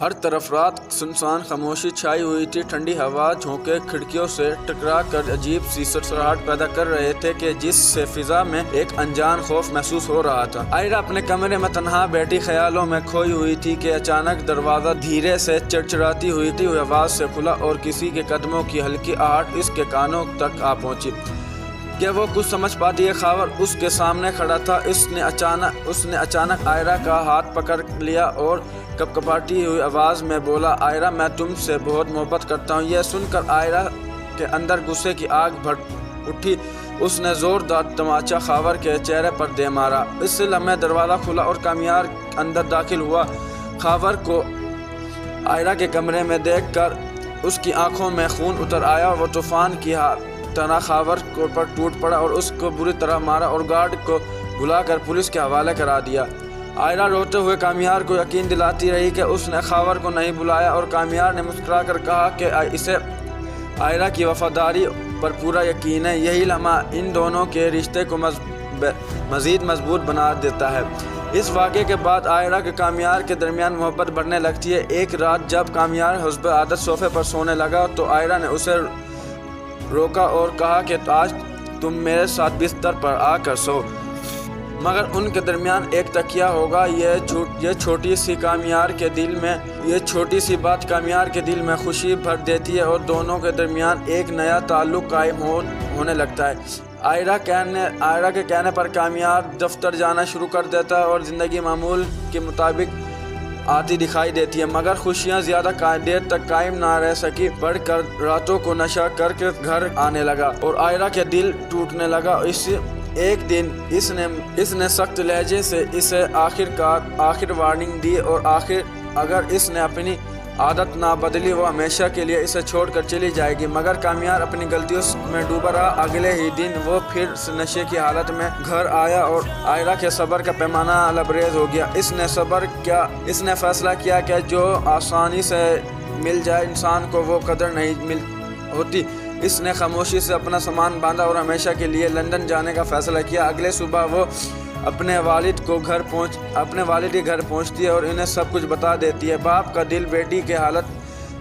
हर तरफ रात सुनसान खामोशी छाई हुई थी। ठंडी हवा झोंके खिड़कियों से टकरा कर अजीब सी सरसराहट पैदा कर रहे थे कि जिससे फिजा में एक अनजान खौफ महसूस हो रहा था। आयरा अपने कमरे में तन्हा बैठी ख्यालों में खोई हुई थी कि अचानक दरवाजा धीरे से चड़चड़ाती हुई आवाज से खुला और किसी के कदमों की हल्की आहट इसके कानों तक आ पहुंची। क्या वो कुछ समझ पाती है? खावर उसके सामने खड़ा था। उसने अचानक आयरा का हाथ पकड़ लिया और कपकपाती हुई आवाज़ में बोला, आयरा, मैं तुमसे बहुत मोहब्बत करता हूँ। यह सुनकर आयरा के अंदर गुस्से की आग भड़क उठी। उसने ज़ोरदार तमाचा खावर के चेहरे पर दे मारा। इस लम्हे दरवाज़ा खुला और कामियार अंदर दाखिल हुआ। खावर को आयरा के कमरे में देखकर उसकी आंखों में खून उतर आया और वो तूफान की तरह खावर पर टूट पड़ा और उसको बुरी तरह मारा और गार्ड को बुलाकर पुलिस के हवाले करा दिया। आयरा रोते हुए कामियार को यकीन दिलाती रही कि उसने खावर को नहीं बुलाया और कामियार ने मुस्कुराकर कहा कि इसे आयरा की वफादारी पर पूरा यकीन है। यही लम्हा इन दोनों के रिश्ते को मज़ीद मजबूत बना देता है। इस वाक़े के बाद आयरा के कामियार के दरमियान मोहब्बत बढ़ने लगती है। एक रात जब कामियार हुस्ब आदत सोफ़े पर सोने लगा तो आयरा ने उसे रोका और कहा कि आज तुम मेरे साथ बिस्तर पर आकर सो, मगर उनके दरमियान एक तकिया होगा। ये छोटी सी बात कामियार के दिल में खुशी भर देती है और दोनों के दरमियान एक नया ताल्लुक़ कायम होने लगता है। आयरा के कहने पर कामियार दफ्तर जाना शुरू कर देता है और ज़िंदगी मामूल के मुताबिक आती दिखाई देती है, मगर खुशियाँ ज़्यादा देर तक कायम ना रह सकी। बढ़कर रातों को नशा करके घर आने लगा और आयरा के दिल टूटने लगा। एक दिन इसने सख्त लहजे से इसे आखिर वार्निंग दी और अगर इसने अपनी आदत ना बदली वो हमेशा के लिए इसे छोड़कर चली जाएगी। मगर कामियार अपनी गलतियों में डूबा रहा। अगले ही दिन वो फिर नशे की हालत में घर आया और आयरा के सब्र का पैमाना लबरेज हो गया। इसने फैसला किया कि जो आसानी से मिल जाए इंसान को वो कदर नहीं होती। इसने खामोशी से अपना सामान बांधा और हमेशा के लिए लंदन जाने का फैसला किया। अगले सुबह वो अपने वालिद के घर पहुंचती है और इन्हें सब कुछ बता देती है। बाप का दिल बेटी की हालत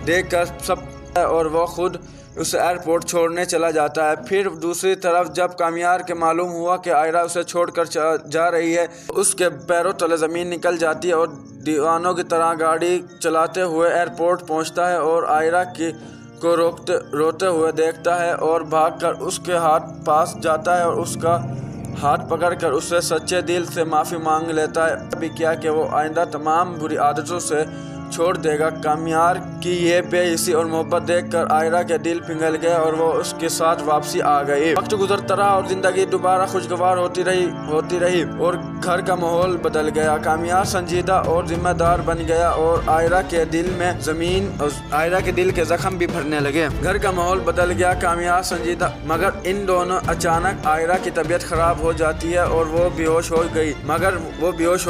देखकर सब और वो खुद उसे एयरपोर्ट छोड़ने चला जाता है। फिर दूसरी तरफ जब कामियार के मालूम हुआ कि आयरा उसे छोड़कर जा रही है, उसके पैरों तले ज़मीन निकल जाती है और दीवानों की तरह गाड़ी चलाते हुए एयरपोर्ट पहुँचता है और आयरा को रोते हुए देखता है और भागकर उसके पास जाता है और उसका हाथ पकड़कर उससे सच्चे दिल से माफ़ी मांग लेता है। अभी क्या कि वो आइंदा तमाम बुरी आदतों से छोड़ देगा। कामियार की ये बेहिसी और मोहब्बत देखकर आयरा के दिल पिघल गया और वो उसके साथ वापसी आ गई। वक्त गुजरता रहा और ज़िंदगी दोबारा खुशगवार होती रही और घर का माहौल बदल गया। कामियार संजीदा और जिम्मेदार बन गया और आयरा के दिल के जख्म भी भरने लगे। घर का माहौल बदल गया, कामियार संजीदा, मगर इन दोनों अचानक आयरा की तबीयत खराब हो जाती है और वो बेहोश हो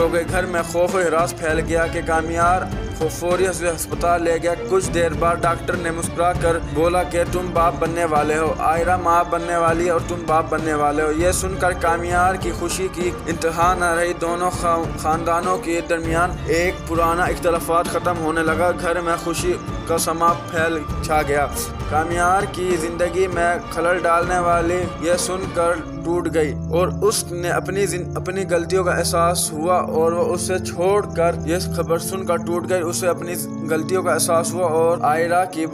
गई। घर में खौफ और हिरास फैल गया कि कामियार को फौरी अस्पताल ले गया। कुछ देर बाद डॉक्टर ने मुस्कुरा कर बोला कि तुम बाप बनने वाले हो। आयरा माँ बनने वाली है और तुम बाप बनने वाले हो। ये सुनकर कामियार की खुशी की इंतहा न रही। दोनों खानदानों के दरमियान एक पुराना इख्तलाफात ख़त्म होने लगा। घर में खुशी का समा छा गया। कामियार की ज़िंदगी में खलल डालने वाली ये सुनकर टूट गई और उसने अपनी गलतियों का एहसास हुआ और वो उसे छोड़कर ये खबर सुनकर टूट गई। उसे अपनी गलतियों का एहसास हुआ और आयरा के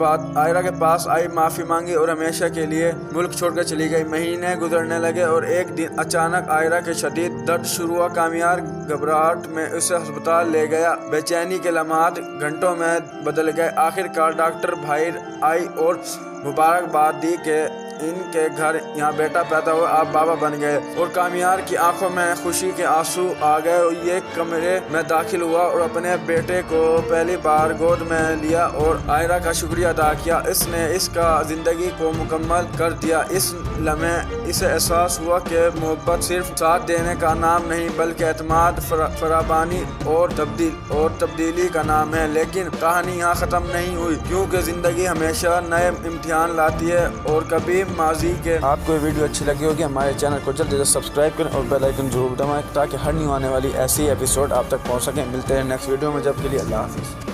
पास आई, माफ़ी मांगी और हमेशा के लिए मुल्क छोड़कर चली गई। महीने गुजरने लगे और एक दिन अचानक आयरा के शदीद दर्द शुरू हुआ। कामियार घबराहट में उसे अस्पताल ले गया। बेचैनी के लम्हात घंटों में बदल गए। आखिरकार डॉक्टर बाहर आई और मुबारकबाद दी कि इनके घर यहाँ बेटा पैदा हुआ, आप बाबा बन गए। और कामियार की आंखों में खुशी के आंसू आ गए। ये कमरे में दाखिल हुआ और अपने बेटे को पहली बार गोद में लिया और आयरा का शुक्रिया अदा किया। इसने इसका ज़िंदगी को मुकम्मल कर दिया। इस लम्हे इसे एहसास हुआ कि मोहब्बत सिर्फ साथ देने का नाम नहीं बल्कि एतमाद, फराबानी और तब्दीली का नाम है। लेकिन कहानी यहाँ ख़त्म नहीं हुई, क्योंकि ज़िंदगी हमेशा नए इम्तिहान लाती है और कभी माजी के। आपको ये वीडियो अच्छी लगी होगी, हमारे चैनल को जल्दी से सब्सक्राइब करें और बेल आइकन जरूर दबाएं ताकि हर न्यू आने वाली ऐसी एपिसोड आप तक पहुंच सकें। मिलते हैं नेक्स्ट वीडियो में, जब के लिए अल्लाह हाफिज़।